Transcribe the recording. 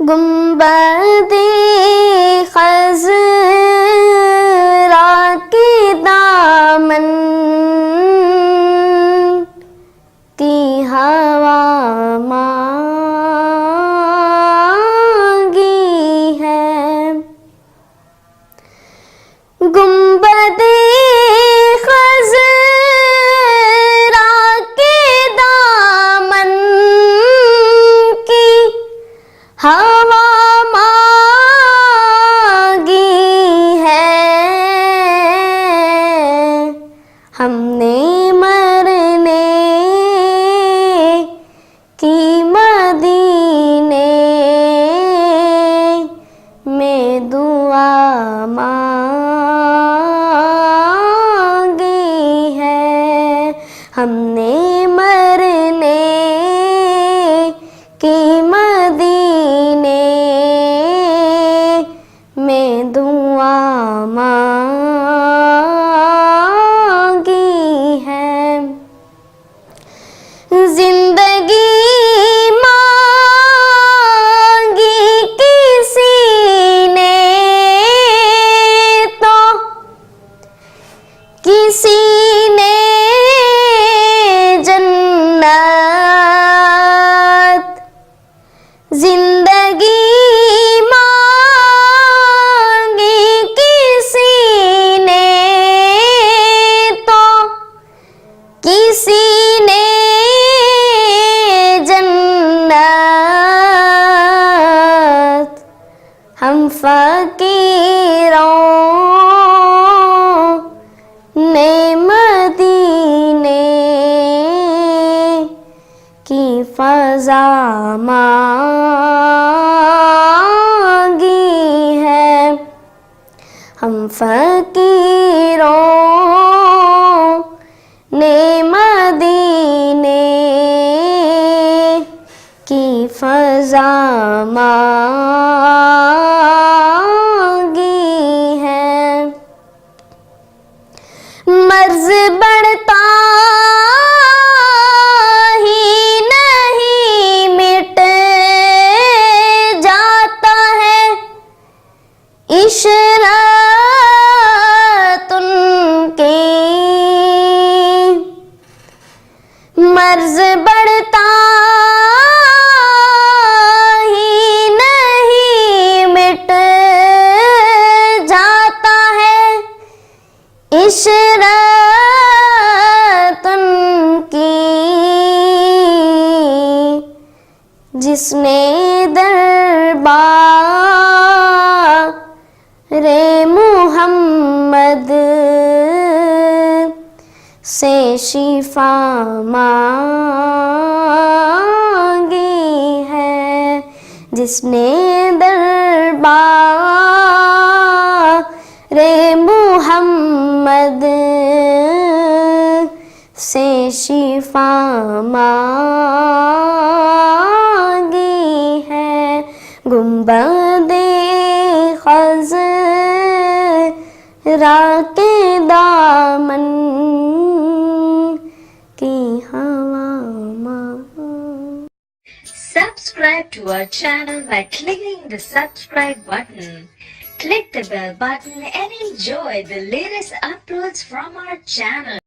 गुंबद-ए-खज़रा के दामन की हवा मांगी है। गुंबद-ए-खज़रा के दामन की हवा मांगी है। हमने मरने की मदीने में दुआ मांगी है। हमने मरने की मदीने में दुआ मांगी है। जिंदगी मांगी किसी ने तो किसी ने जन्नत। जिंदगी मांगी किसी ने तो किसी ने जन्नत। हम फकीरों ने मदीने की फ़ज़ा मांगी है। हम फकीरों ने मदीने की फ़ज़ा मांगी है। मर्ज़ बढ़ता ही नहीं मिट जाता है। इशरत उनकी मर्ज़ बढ़ता ही नहीं मिट जाता है। इशरत उनकी जिसने दरबार-ए मुहम्मद से शिफा मांगी है। जिसने दरबार-ए मुहम्मद से शिफा मांगी है। गुंबद-ए-खज़रा के दामन की हवा मांगी। Subscribe to our channel by clicking the subscribe button. Click the bell button and enjoy the latest uploads from our channel.